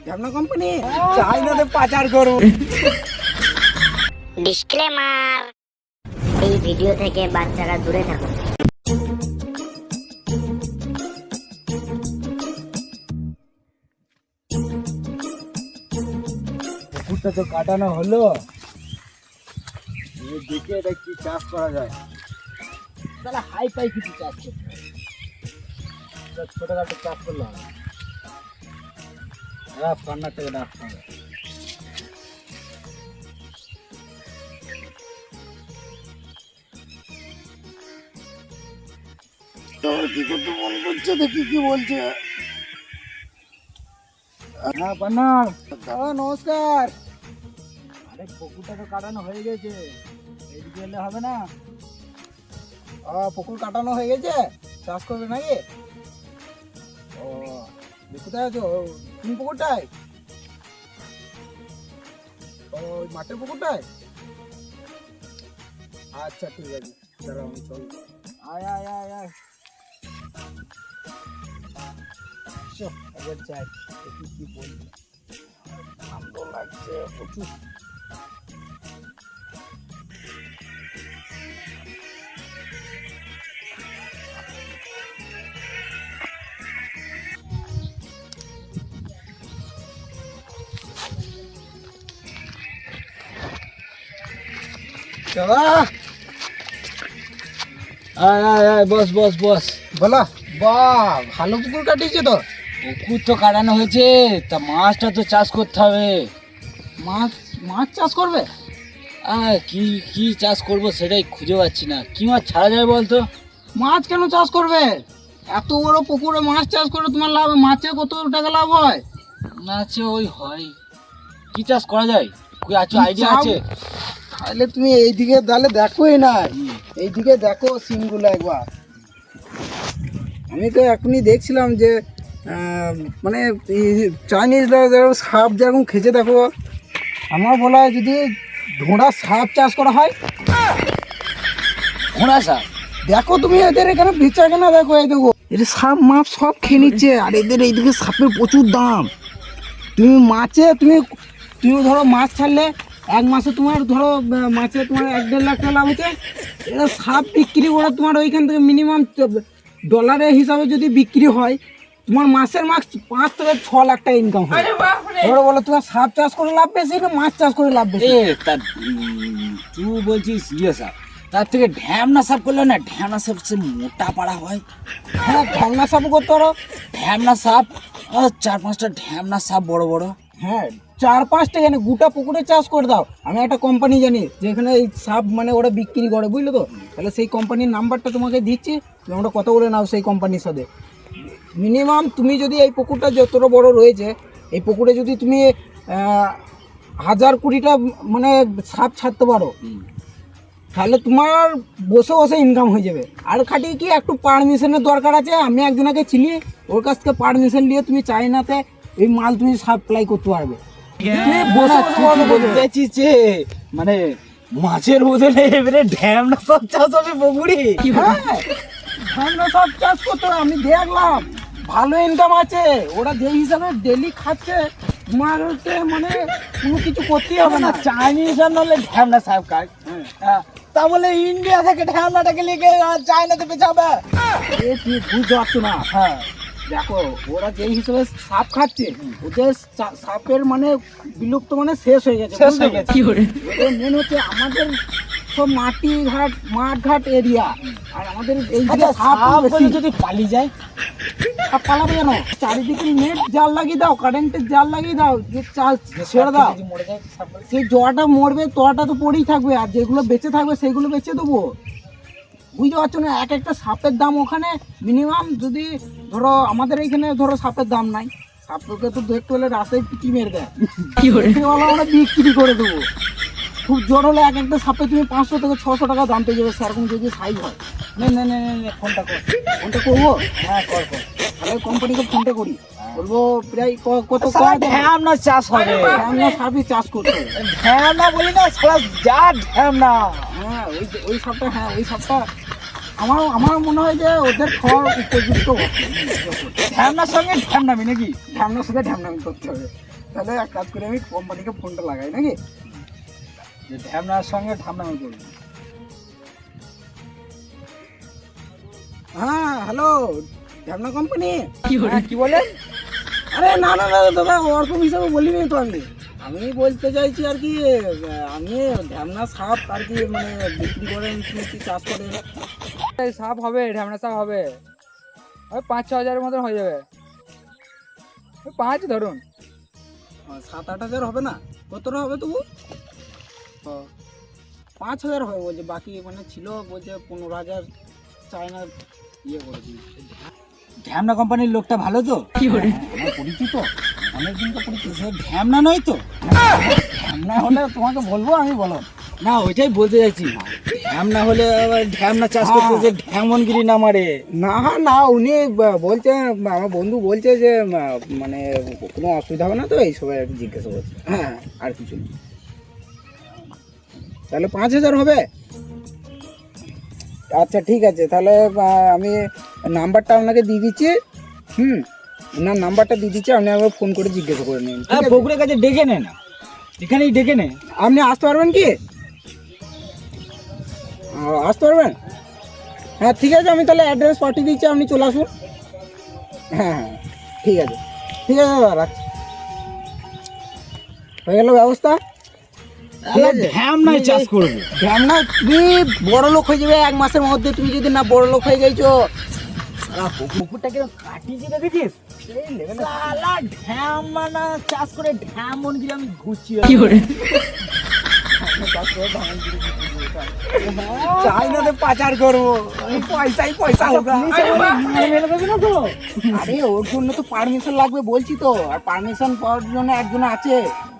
ঢ্যামনা company চাইনাতে পাচার করো। Disclaimer, এই ভিডিও থেকে বাচ্চারা দূরে থাকুন। পুকুরটা তো কাটানো হলো, দেখে এটা কি চাষ করা যায়। তাহলে হাই ফাই কিছু চাষ করতে হবে, ছোটখাটো চাষ করলাম। পান্নার থেকে রাখতে হবে। কি করতে মন করছে, দেখি কি বলছে। হ্যাঁ পান্নার দাদা নমস্কার। আরে পুকুরটা তো কাটানো হয়ে গেছে, এইদিকে এলে হবে না? পুকুর কাটানো হয়ে গেছে, চাষ করবে নাকি? ও কোথায় আছো তুমি? পুকুরটায়? ও মাঠের পুকুরটায়? আচ্ছা ঠিক আছে, দাঁড়াও আমি চল। আয় আয় আয় আয়, একবার যাই দেখি কি বলি। ঠান্ডা লাগছে প্রচুর। দাদা আয় আয় আয়, বস বস বস। বলো। বাহ, ভালো পুকুর কাটিয়েছে তো। পুকুর তো কাটানো হয়েছে, তা মাছটা তো চাষ করতে হবে। মাছ মাছ চাষ করবে? কি কি চাষ করব সেটাই খুঁজে পাচ্ছি না। কি মাছ ছাড়া যায় বলতো? মাছ কেন চাষ করবে? এত বড় পুকুরে মাছ চাষ করে তোমার লাভ? মাছে কত টাকা লাভ হয়? মাছে ওই হয়। কি চাষ করা যায়? কই আছে আইডিয়া আছে? তাহলে তুমি এইদিকে তাহলে দেখোই না, এইদিকে দেখো সিনগুলো একবার। আমি তো এখনই দেখছিলাম যে মানে চাইনিজরা সাপ যেরকম খেছে, দেখো আমার বলা হয় যদি ঘোড়া সাপ চাষ করা হয়। ঘোড়া সাপ দেখো তুমি, এদের এখানে বেচা কেনা দেখো, এই দেখো এদের সাপ মাপ সব খেয়ে নিচ্ছে। আর এদের এইদিকে সাপের প্রচুর দাম। তুমি মাছে তুমি ধরো মাছ ছাড়লে এক মাসে তোমার ধরো মাছে তোমার 1-1.5 লাখ টাকা লাভ হচ্ছে। এরা সাপ বিক্রি করে তোমার ওইখান থেকে মিনিমাম ডলারের হিসাবে যদি বিক্রি হয়, তোমার মাসের মাস 5 থেকে 6 লাখ টাকা ইনকাম হয়। এবার বলো তোমার সাপ চাষ করে লাভ বেশি না মাছ চাষ করে লাভ বেশি? তুই বলছিস ইয়ে সাপ, তার থেকে ঢ্যামনা সাপ করলে না, ঢ্যামনা সাপ সে মোটা পাড়া হয়। হ্যাঁ ঢ্যামনা সাপও করতে পারো। ঢ্যামনা সাপ 4-5টা ঢ্যামনা সাপ বড় বড়। হ্যাঁ 4-5টা কেন, গোটা পুকুরে চাষ করে দাও। আমি একটা কোম্পানি জানি যেখানে এই সাপ মানে ওরা বিক্রি করে, বুঝলো তো? তাহলে সেই কোম্পানির নাম্বারটা তোমাকে দিচ্ছি, তুমি আমরা কথা বলে নাও সেই কোম্পানির সাথে। মিনিমাম তুমি যদি এই পুকুরটা যতটা বড় রয়েছে, এই পুকুরে যদি তুমি 1000-20টা মানে সাপ ছাড়তে পারো, তাহলে তোমার বসে বসে ইনকাম হয়ে যাবে। আর খাটিয়ে কি একটু পারমিশনের দরকার আছে। আমি একজনকে চিনি, ওর কাছ থেকে পারমিশন নিয়ে তুমি চাইনাতে এই মাল তুমি সাপ্লাই করতে পারবে। মানে মাছের বদলে এবারে ঢ্যামনা সব চাষ হবে পুকুরে। ঢ্যামনা সব চাষ করতে হবে, আমি দেখলাম ভালো ইনকাম আছে। ওরা যে হিসাবে ডেলি খাচ্ছে, তোমার হচ্ছে মানে কোনো কিছু করতেই হবে না। চাইনিজ নাহলে ঢ্যামনা সাহেব কাজ। তা বলে ইন্ডিয়া থেকে ঢ্যামনাটাকে লিখে চায়নাতে বেচাবে? তুমি বুঝতে পারছো না। হ্যাঁ দেখো ওরা যে হিসেবে সাপ খাচ্ছে, ওদের সাপের মানে বিলুপ্ত মানে শেষ হয়ে গেছে। মেন হচ্ছে আমাদের সব মাঠ ঘাট এরিয়া, আর আমাদের এই সাপ যদি পালিয়ে যায়, সাপ পালাবে কেন? চারিদিকে নেট জাল লাগিয়ে দাও, কারেন্টের জাল লাগিয়ে দাও, যে চাল ছেড়ে দাও, সেই জলটা মরবে, তোয়াটা তো পড়েই থাকবে, আর যেগুলো বেঁচে থাকবে সেইগুলো বেঁচে দেবো। বুঝতে পারছো না? এক একটা সাপের দাম ওখানে মিনিমাম, যদি ধরো আমাদের এইখানে ধরো সাপের দাম নাই, সাপকে তো দেখতে হলে রাস্তায় পিটি মেরে দেয়, আমরা বিক্রি করে দেবো। খুব জোর হলে এক একটা সাপে তুমি 500 থেকে 600 টাকা দাম পেয়ে যাবে, সেরকম যদি সাইজ হয়। ফোনটা করবো? হ্যাঁ কর। তাহলে কোম্পানিকে ফোনটা করি, বলবো প্রায় কত ঢ্যামনা চাষ হবে। ঢ্যামনা সাপই চাষ করতে হবে। ঢ্যামনা বলি না সারা, যা ঢ্যামনা। হ্যাঁ ওই সাপটা, হ্যাঁ ওই সাপটা আমার মনে হয় যে ওদের খাওয়ার উপযুক্ত ঢ্যামনার সঙ্গে ঢ্যামনামি নাকি? ঢ্যামনার সাথে ঢ্যামনামি করতে হবে। তাহলে এক কাজ করে আমি কোম্পানিকে ফোনটা লাগাই নাকি? যে ঢ্যামনার সঙ্গে ঢ্যামনামি করবি। হ্যাঁ হ্যালো, ঢ্যামনা কোম্পানি। হ্যাঁ, কি বলে? আরে না না না দাদা, ওরকম হিসাবে বলিনি তো আমি বলতে চাইছি আর কি, আমি ঢ্যামনা সাপ আর কি মানে বিক্রি করেন কি চাষ করেন। এই সাপ হবে, ঢ্যামনা সাপ হবে, ওই 5-6 হাজারের মতন হয়ে যাবে। ওই 5 ধরুন। 7-8 হাজার হবে না? কতটা হবে তবু? 5 হাজার হবে বলছে, বাকি মানে ছিল বলছে 15 হাজার চায়না ইয়ে করে দিয়েছে। ঢ্যামনা কোম্পানির লোকটা ভালো তো? কি করে? আমার পরিচিত, অনেকদিন তো পরিচিত। সে ঢ্যামনা নয় তো? ঢ্যামনা হলে তোমাকে বলবো আমি, বলো না। ওইটাই বলতে চাইছি, ঢ্যামনা হলে আবার ঢ্যামনা চাষ করতে যে ঢ্যামনগিরি না মারে। না না, উনি বলছে, আমার বন্ধু বলছে যে মানে কোনো অসুবিধা হবে না তো, এই সবাই আর কি জিজ্ঞাসা করছে। হ্যাঁ, আর কিছু নেই। তাহলে 5 হাজার হবে? আচ্ছা ঠিক আছে, তাহলে আমি নাম্বারটা আপনাকে দিয়ে দিচ্ছি। ওনার নাম্বারটা দিয়ে দিচ্ছি, আপনি আমাকে ফোন করে জিজ্ঞাসা করে নিন। পুকুরের কাছে ডেকে নে না, এখানেই ডেকে নে। আপনি আসতে পারবেন কি? আসতে পারবেন? হ্যাঁ ঠিক আছে, আমি তাহলে অ্যাড্রেস পাঠিয়ে দিচ্ছি, আপনি চলে আসুন। হ্যাঁ হ্যাঁ ঠিক আছে, ঠিক আছে দাদা, রাখছি। হয়ে গেল ব্যবস্থা? ঠিক আছে, ঢ্যামনায় চাষ করবো। ঢ্যামনা তুমি বড় লোক হয়ে যাবে 1 মাসের মধ্যে, তুমি যদি না বড় লোক হয়ে গেছো। পুকুরটাকে কাটিয়ে দেখেছিস? শালা ঢ্যামনা চাষ করে ঢ্যামনগিরি আমি ঘুচিয়ে কি করে চাইনাতে পাচার করবো, পয়সাই পয়সা হোক। আরে ওর জন্য তো পারমিশন লাগবে বলছি তো, আর পারমিশন পাওয়ার জন্য একজন আছে,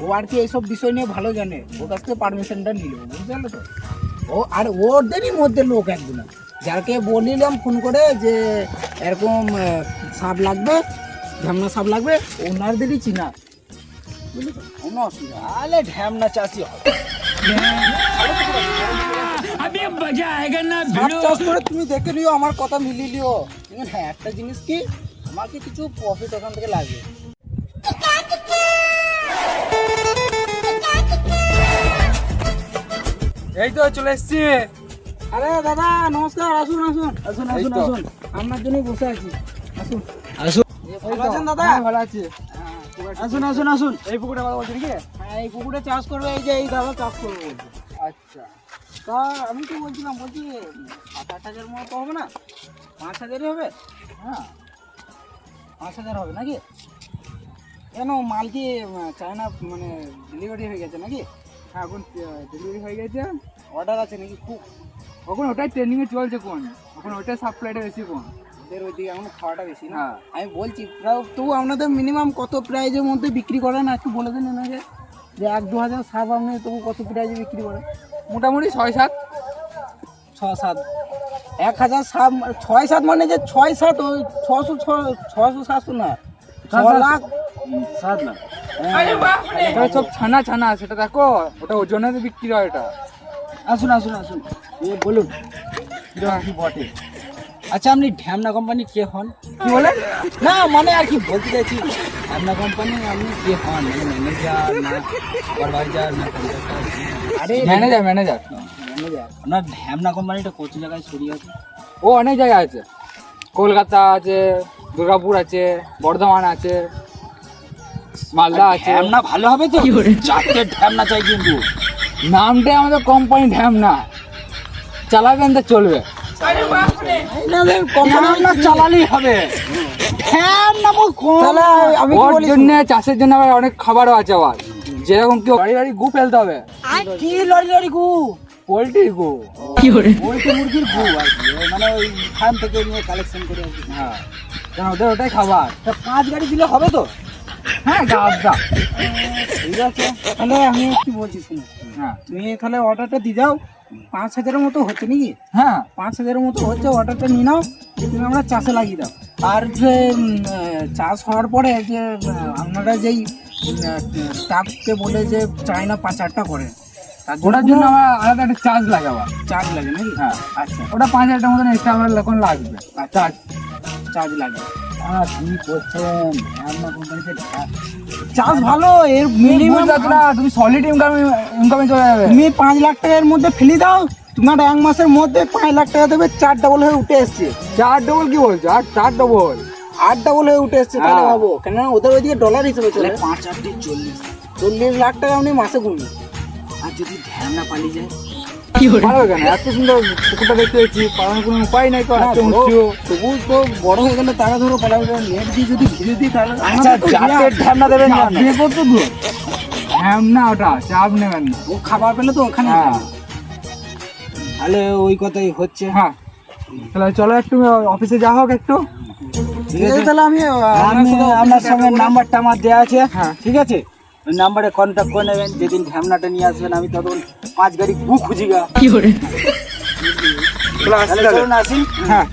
ও আর কি এইসব বিষয় নিয়ে ভালো জানে, ওর কাছ থেকে পারমিশনটা নিল, বুঝতে পারলে তো? ও আর ওদেরই মধ্যে লোক একজন, যাকে বলিলাম ফোন করে যে এরকম সাপ লাগবে, ঢ্যামনা সাপ লাগবে, ওনারদেরই চিনা, বুঝলি তো? কোনো অসুবিধা নেই। তাহলে ঢ্যামনা চাষই হবে। সাপ চাষ করে তুমি দেখে নিও, আমার কথা মিলিয়ে নিও। কিন্তু হ্যাঁ, একটা জিনিস কি, আমাকে কিছু প্রফিট ওখান থেকে লাগবে। এই তো চলে এসছি। আরে দাদা নমস্কার, আসুন আসুন আসুন এই আসুন তো। আসুন, আপনার জন্যই বসে আছি, আসুন। আসুন ভালো আছেন দাদা? হ্যাঁ, ভালো আছি। আসুন আসুন আসুন। এই পুকুরটা কথা বলছি নাকি? হ্যাঁ, এই পুকুরে চাষ করবে, এই যে এই দাদা চাষ করবে বলছে। আচ্ছা, তা আমি তো বলছিলাম, বলছি 7-8 হাজার মতো হবে না? 5 হাজারই হবে? হ্যাঁ 5 হাজার হবে নাকি? কেন মাল কি চায়না মানে ডেলিভারি হয়ে গেছে নাকি? হ্যাঁ এখন ডেলিভারি হয়ে গেছে। অর্ডার আছে নাকি খুব? এখন ওটাই ট্রেনিংয়ে চলছে কোন, এখন ওটাই সাপ্লাইটা বেশি কোন। ওদের ওইদিকে এখন খাওয়াটা বেশি না? হ্যাঁ। আমি বলছি প্রায় তবু আপনাদের মিনিমাম কত প্রাইজের মধ্যে বিক্রি করেন একটু বলে দিন ওনাকে, যে 1-2 হাজার সাপ আপনি তবু কত প্রাইজে বিক্রি করেন? মোটামুটি 6-7। 6-7 1,000 সাপ, 6-7 মানে যে 6-7 ওই 600-700 না, 6 লাখ। 7 লাখ। ওটা সব ছানা ছানা, সেটা দেখো, ওটা ওজনে তো বিক্রি হয় এটা। আসুন আসুন আসুন, বলুন কিরকম কি বটে। আচ্ছা, আপনি ঢ্যামনা কোম্পানি কে হন? কি বলেন? না মানে আর কি বলতে চাইছি, ঢ্যামনা কোম্পানি আপনি কে হন? মানে ম্যানেজার না সুপারভাইজার না কন্ট্রাক্টর? আরে ম্যানেজার ম্যানেজার। ম্যানেজার। আপনার ঢ্যামনা কোম্পানিটা কত জায়গায় ছড়িয়ে আছে? ও অনেক জায়গায় আছে, কলকাতা আছে, দুর্গাপুর আছে, বর্ধমান আছে, মালদা আছে। ঢ্যামনা ভালো হবে তো? চারটে ঢ্যামনা চাই কিন্তু। নামটাই আমাদের কোম্পানি ঢ্যামনা, চালাবেন তো চলবে। ঢ্যামনা চালালেই হবে। ঢ্যামনা তাহলে আমি কি ওর বলি? জন্য চাষের জন্য আবার অনেক খাবারও আছে আবার, যেরকম কি বাড়ি বাড়ি গু ফেলতে হবে, কি লরি লরি গু? পোলট্রির গু। পোল্ট্রি মুরগির গু আর কি, ওই মানে ওই ফার্ম থেকে নিয়ে কালেকশন করে আর কি। হ্যাঁ, কারণ ওদের ওটাই খাবার। তা 5 গাড়ি দিলে হবে তো? হ্যাঁ গাবদা। ঠিক আছে, তাহলে আমি কি বলছি শুনো, হ্যাঁ তুমি তাহলে অর্ডারটা দিয়ে দাও। 5 হাজারের মতো হচ্ছে নাকি? হ্যাঁ 5 হাজারের মতো হচ্ছে, অর্ডারটা নিয়ে নাও, তুমি আমরা চাষে লাগিয়ে দাও। আর যে চাষ হওয়ার পরে যে আপনারা যেই স্টাফকে বলে যে চায়না পাচারটা করে, ওটার জন্য আমার আলাদা একটা চার্জ লাগাবা। চার্জ লাগে নাকি? হ্যাঁ, আচ্ছা, ওটা 5,000 টাকার মতন এক্সট্রা আমার এখন লাগবে চার্জ। চার্জ লাগে। কি করছেন ঢ্যামনা কোম্পানিতে? চার্জ ভালো, এর মিনিমাম তুমি সলিড ইনকামে চলে যাবে। তুমি 5 লাখ টাকার মধ্যে ফেলি দাও, তোমার 1 মাসের মধ্যে 5 লাখ টাকা দেবে, 4 ডাবল হয়ে উঠে এসছে। 4 ডবল কি বলছো? 4 ডবল 8 ডাবল হয়ে উঠে এসছে। তাহলে হ্যাঁ। ভাবো, কেন ওদের ওইদিকে ডলার হিসেবে চলে। 5 8 40 লাখ টাকা উনি মাসে গুনবে। আর যদি ঢ্যামনা পালিয়ে যায়, ভালো কেন? এত সুন্দর পুকুরটা দেখতে পেয়েছি, পালানোর কোনো উপায় নাই তো। এত উঁচু। তবু তো বড় হয়ে গেলে তারা ধরো পালাবে, নেট দিয়ে যদি ঘিরে দিই তাহলে আচ্ছা, জাতের ঢ্যামনা দেবেন চাপ না? দিয়ে করতো তো। না, ওটা চাপ নেবেন না। ও খাবার পেলে তো ওখানে হ্যাঁ। তাহলে ওই কথাই হচ্ছে। হ্যাঁ, তাহলে চলো একটু অফিসে যা হোক একটু। ঠিক আছে, তাহলে আমি আপনার সঙ্গে নাম্বারটা আমার দেওয়া আছে। হ্যাঁ। ঠিক আছে, ওই নাম্বারে কন্ট্যাক্ট করে নেবেন। যেদিন ঢ্যামনাটা নিয়ে আসবেন আমি তখন 5 গাড়ি গু খুঁজিগা। তাহলে চলুন আসি। হ্যাঁ,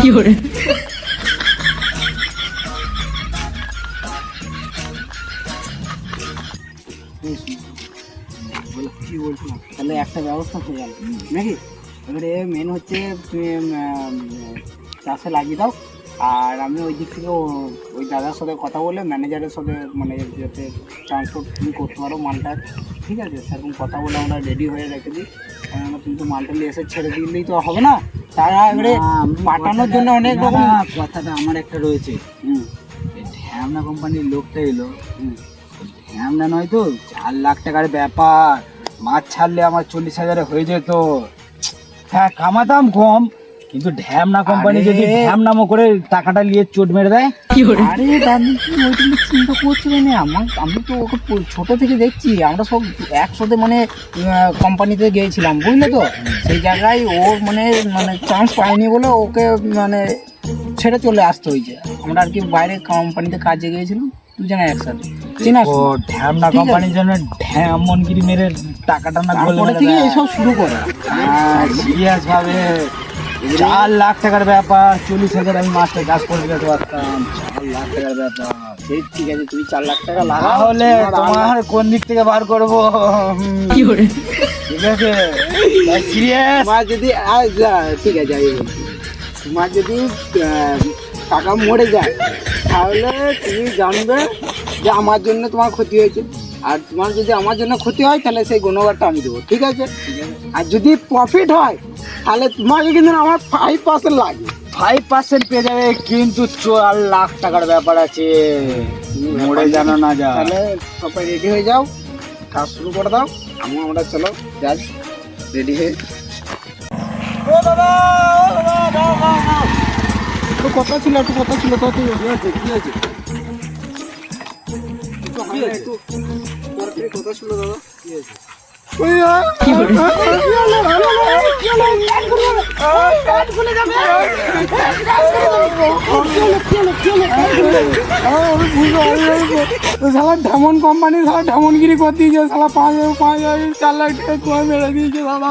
কি বলছিলাম, তাহলে একটা ব্যবস্থা হয়ে গেল নাকি? এবারে মেন হচ্ছে তুমি চাষে লাগিয়ে দাও, আর আমি ওই দিক থেকে ওই দাদার সাথে কথা বলে ম্যানেজারের সাথে, মানে যাতে ট্রান্সপোর্ট তুমি করতে পারো মালটা, ঠিক আছে? সেরকম কথা বলে আমরা রেডি হয়ে রেখে দিই। কেননা তুমি তো মালটা নিয়ে এসে ছেড়ে দিলেই তো হবে না, তারা এবারে পাঠানোর জন্য অনেক রকম। কথাটা আমার একটা রয়েছে। এই ঢ্যামনা কোম্পানির লোকটা এলো, ঢ্যামনা নয় তো, 4 লাখ টাকার ব্যাপার। মাছ ছাড়লে আমার 40,000 হয়ে যেত। হ্যাঁ, কামাতাম কম, কিন্তু ঢ্যামনা কোম্পানি আরে। যদি ঢ্যামনামো করে টাকাটা নিয়ে চোট মেরে দেয়। আরে দাদু, তুমি ওইটা নিয়ে চিন্তা করছো না? আমি তো ওকে ছোট থেকে দেখছি, আমরা সব একসাথে মানে কোম্পানিতে গিয়েছিলাম, বুঝলে তো? সেই জায়গায় ওর মানে মানে চান্স পায়নি বলে ওকে মানে ছেড়ে চলে আসতে হয়েছে। আমরা আর কি বাইরে কোম্পানিতে কাজে গিয়েছিলাম দুজনে একসাথে, চিনা? ও ঢ্যামনা ঠিক আছে। কোম্পানির জন্য ঢ্যামনগিরি মেরে টাকাটা না গোলে তারপরে মেরে থেকে দেয়। এইসব শুরু করে। সিরিয়াস ভাবে 4 লাখ টাকার ব্যাপার, 40,000 আমি মাসে কাজ করে দিতে পারতাম। 4 লাখ টাকার ব্যাপার। সেই ঠিক আছে, তুমি 4 লাখ টাকা লাগাও, তাহলে তোমার কোন দিক থেকে বার করবো? ঠিক আছে, সিরিয়াস। তোমার যদি ঠিক আছে, আমি বলছি, তোমার যদি টাকা মরে যায় তাহলে তুমি জানবে যে আমার জন্য তোমার ক্ষতি হয়েছে, আর তোমার যদি আমার জন্য ক্ষতি হয় তাহলে সেই গুণগারটা আমি দেবো, ঠিক আছে? আর যদি প্রফিট হয় তাহলে তোমাকে কিন্তু আমার 5% লাগে। 5% পেয়ে যাবে, কিন্তু 4 লাখ টাকার ব্যাপার আছে। মরে জানো না যা। তাহলে সবাই রেডি হয়ে যাও, কাজ শুরু করে দাও। আমরা চলো যাই, রেডি হয়ে। একটু কথা ছিল তো কি আছে? একটু কথা ছিল দাদা, কি আছে? ঢেমন কোম্পানি ঢেমনগিরি করে দিয়েছে, 4 লাখ টাকা মেরে দিয়েছে দাদা।